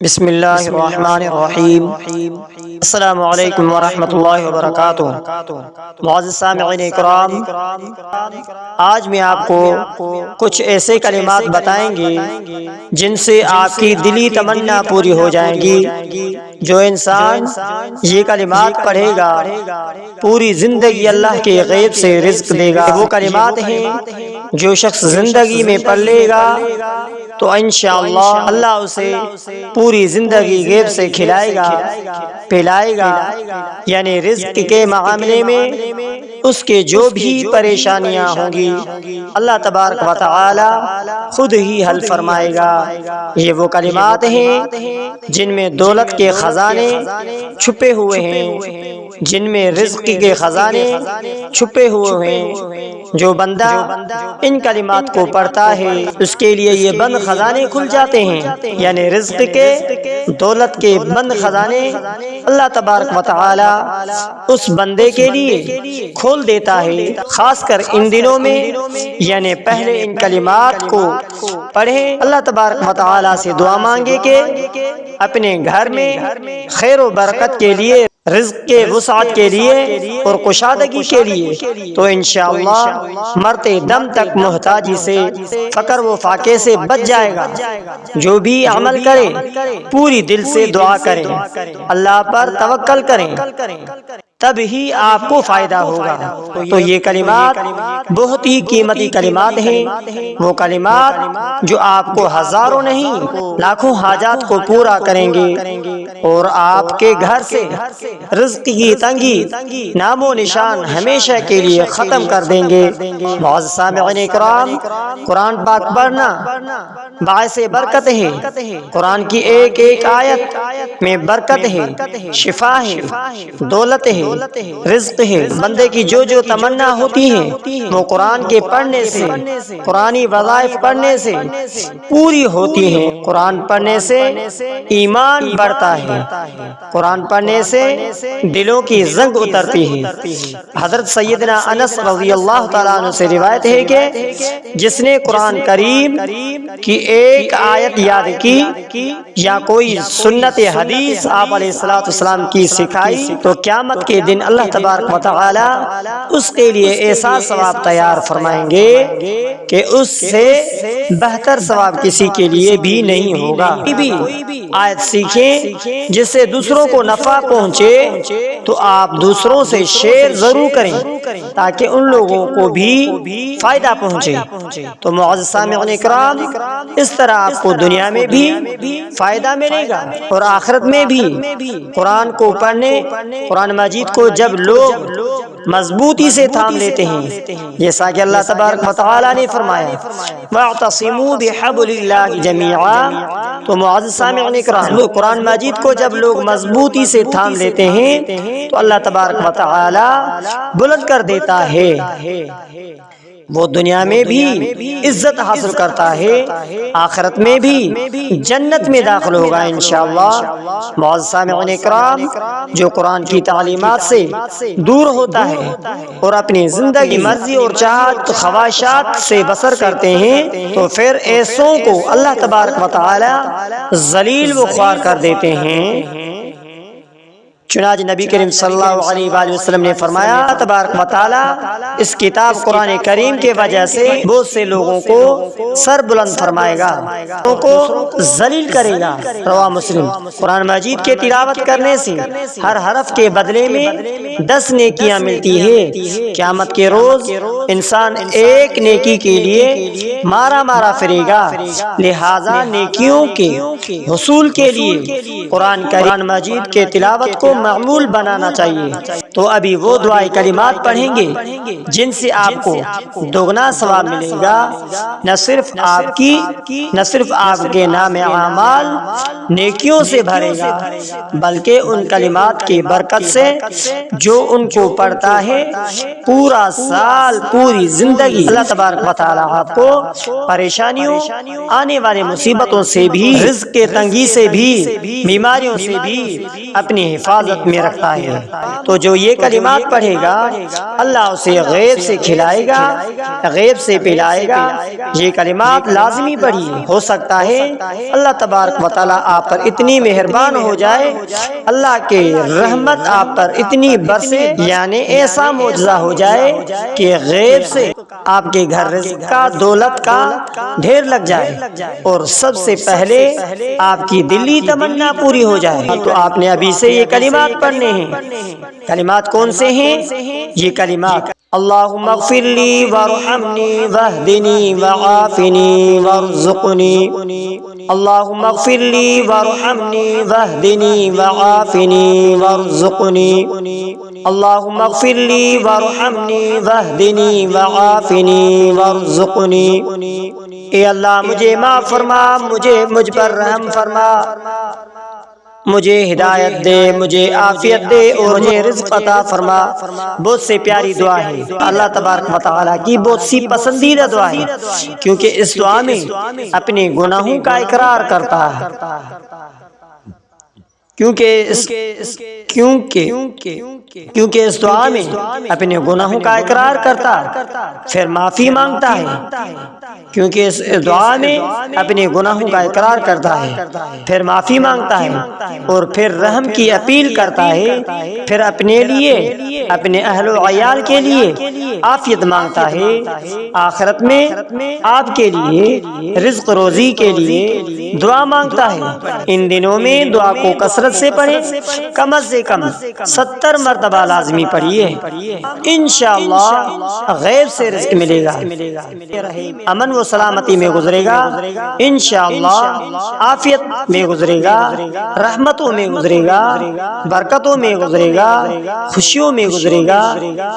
بسم اللہ الرحمن الرحیم۔ السلام علیکم ورحمۃ اللہ وبرکاتہ۔ معزز سامعین اکرام، آج میں آپ کو کچھ ایسے کلمات بتائیں گے جن سے آپ کی دلی تمنا پوری ہو جائیں گی۔ جو انسان یہ کلمات پڑھے گا پوری زندگی اللہ کے غیب سے رزق دے گا۔ وہ کلمات ہیں جو شخص زندگی میں پڑھ لے گا تو انشاءاللہ اللہ اسے پوری زندگی غیب سے کھلائے گا پلائے گا، یعنی رزق کے معاملے میں اس کے جو بھی پریشانیاں ہوں گی اللہ تبارک و تعالی خود ہی حل فرمائے گا۔ یہ وہ کلمات ہیں جن میں دولت کے خزانے چھپے ہوئے ہیں، جن میں رزق کے خزانے چھپے ہوئے ہیں۔ جو بندہ ان کلمات کو پڑھتا ہے اس کے لیے یہ بند خزانے کھل جاتے ہیں، یعنی رزق کے، دولت کے بند خزانے اللہ تبارک و تعالی اس بندے کے لیے کھول دیتا ہے۔ خاص کر ان دنوں میں، یعنی پہلے ان کلمات کو پڑھیں، اللہ تبارک و تعالی سے دعا مانگے کہ اپنے گھر میں خیر و برکت کے لیے، رزق کے وسعت کے لیے اور کشادگی کے لیے، تو انشاءاللہ مرتے دم تک محتاجی سے، فقر و فاقے سے بچ جائے گا۔ جو بھی عمل کرے پوری دل سے دعا کریں، اللہ پر توکل کریں، تب ہی آپ کو فائدہ ہوگا۔ تو یہ کلمات بہت ہی قیمتی کلمات ہیں، وہ کلمات جو آپ کو ہزاروں نہیں لاکھوں حاجات کو پورا کریں گے اور آپ کے گھر سے رزق کی تنگی نام و نشان ہمیشہ کے لیے ختم کر دیں گے۔ معزز سامعین اکرام، قرآن پاک پڑھنا باعث برکت ہے۔ قرآن کی ایک ایک آیت میں برکت ہے، شفا ہے، دولت ہے، رزق ہے۔ بندے کی جو جو تمنا ہوتی ہے وہ قرآن کے پڑھنے سے، قرآنی وظائف پڑھنے سے پوری ہوتی ہیں۔ قرآن پڑھنے سے ایمان بڑھتا ہے، قرآن پڑھنے سے دلوں کی زنگ اترتی ہے۔ حضرت سیدنا انس رضی اللہ تعالیٰ عنہ سے روایت ہے کہ جس نے قرآن کریم کی ایک آیت یاد کی یا کوئی سنت حدیث آپ علیہ السلام کی سکھائی تو قیامت کے دن اللہ تبارک و تعالی اس کے لیے ایسا ثواب تیار فرمائیں گے کہ اس سے بہتر ثواب کسی کے لیے بھی نہیں ہوگا۔ آیت سیکھیں جس سے دوسروں کو نفع پہنچے تو آپ دوسروں سے شیئر ضرور کریں تاکہ ان لوگوں کو بھی فائدہ پہنچے۔ تو معزز سامعین اکرام، اس طرح آپ کو دنیا میں بھی فائدہ ملے گا اور آخرت میں بھی۔ قرآن کو پڑھنے، قرآن مجید کو جب لوگ مضبوطی سے تھام لیتے ہیں، جیسا کہ اللہ تبارک و تعالی نے فرمایا وَاعْتَصِمُوا بِحَبْلِ اللَّهِ جَمِيعًا، تو معزز سامعین اکرام، قرآن مجید کو جب لوگ مضبوطی سے تھام لیتے ہیں تو اللہ تبارک و تعالی بلند کر دیتا ہے، وہ دنیا میں بھی عزت حاصل کرتا ہے، آخرت میں بھی جنت میں داخل ہوگا انشاءاللہ۔ معزز سامعین اکرام، جو قرآن کی تعلیمات سے دور ہوتا ہے اور اپنی زندگی مرضی اور چاہت خواہشات سے بسر کرتے ہیں تو پھر ایسوں کو اللہ تبارک و تعالی ذلیل و خوار کر دیتے ہیں۔ چنانچہ نبی کریم صلی اللہ علیہ وآلہ وسلم نے فرمایا تبارک و تعالی اس کتاب قرآن کریم کے وجہ سے بہت سے لوگوں کو سر بلند فرمائے گا، لوگوں کو ذلیل کرے گا۔ رواہ مسلم۔ قرآن مجید کے تلاوت کرنے سے ہر حرف کے بدلے میں 10 نیکیاں ملتی ہے۔ قیامت کے روز انسان ایک نیکی کے لیے مارا مارا پھرے گا، لہذا نیکیوں کے حصول کے لیے قرآن مجید کے تلاوت کو معمول بنانا چاہیے۔ تو ابھی وہ دعائے کلمات پڑھیں گے جن سے آپ کو دوگنا ثواب ملے گا، نہ صرف آپ کے نام اعمال نیکیوں سے بھرے گا بلکہ ان کلمات کی برکت سے جو ان کو پڑھتا ہے پورا سال، پوری زندگی اللہ تبارک و تعالی آپ کو پریشانیوں، آنے والے مصیبتوں سے بھی، رزق کے تنگی سے بھی، بیماریوں سے بھی اپنی حفاظت میں رکھتا ہے۔ تو جو یہ کلمات پڑھے گا اللہ اسے غیب سے کھلائے گا، غیب سے پلائے گا۔ یہ کلمات لازمی پڑھیے، ہو سکتا ہے اللہ تبارک و تعالیٰ آپ پر اتنی مہربان ہو جائے، اللہ کے رحمت آپ پر اتنی برسے، یعنی ایسا معجزہ ہو جائے کہ غیب سے آپ کے گھر رزق کا، دولت کا ڈھیر لگ جائے اور سب سے پہلے آپ کی دلی تمنا پوری ہو جائے۔ تو آپ نے ابھی سے یہ کلمات پڑھنے ہیں۔ کلمات کون سے ہیں؟ یہ کلمات اللہم اغفر لی وارحمنی واہدنی وعافنی وارزقنی، اللہم اغفر لی وارحمنی واہدنی وعافنی وارزقنی، اللہم اغفر لی وارحمنی واہدنی وعافنی وارزقنی۔ اے اللہ مجھے معاف فرما، مجھ پر رحم فرما، مجھے ہدایت دے، مجھے عافیت دے اور مجھے رزق عطا فرما۔ بہت سے پیاری دعا ہے، اللہ تبارک و تعالیٰ کی بہت سی پسندیدہ دعا ہے، کیونکہ اس دعا میں اپنے گناہوں کا اقرار کرتا ہے، کیونکہ اس دعا میں اپنے گناہوں کا اقرار کرتا پھر معافی مانگتا ہے، کیونکہ اس دعا میں اپنے گناہوں کا اقرار کرتا ہے پھر معافی مانگتا ہے اور پھر رحم کی اپیل کرتا ہے، پھر اپنے لیے، اپنے اہل و عیال کے لیے عافیت مانگتا ہے، آخرت میں آپ کے لیے رزق روزی کے لیے دعا مانگتا ہے۔ ان دنوں میں دعا کو کثرت سے پڑھیں، کم از کم 70 مرتبہ لازمی پڑھیے، انشاءاللہ غیب سے رزق ملے گا، امن و سلامتی میں گزرے گا، انشاءاللہ عافیت میں گزرے گا، رحمتوں میں گزرے گا، برکتوں میں گزرے گا، خوشیوں میں گزرے گا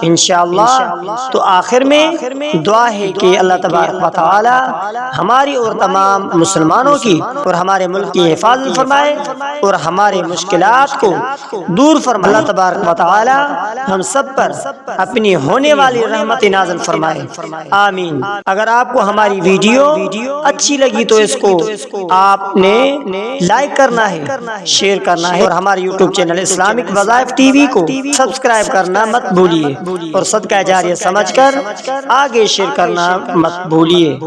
انشاءاللہ۔ تو آخر میں دعا ہے کہ اللہ تبارک و تعالی ہماری اور تمام مسلمانوں کی اور ہمارے ملک کی حفاظت فرمائے اور ہمارے مشکلات کو دور فرمائے۔ اللہ تبارک و تعالی ہم سب پر اپنی ہونے والی رحمت نازل فرمائے، آمین۔ اگر آپ کو ہماری ویڈیو اچھی لگی تو اس کو آپ نے لائک کرنا ہے، شیئر کرنا ہے اور ہمارے یوٹیوب چینل اسلامک وظائف ٹی وی کو سبسکرائب کرنا مت بھولیے اور صدقہ جاریہ سمجھ کر آگے شیئر کرنا مت بھولیے۔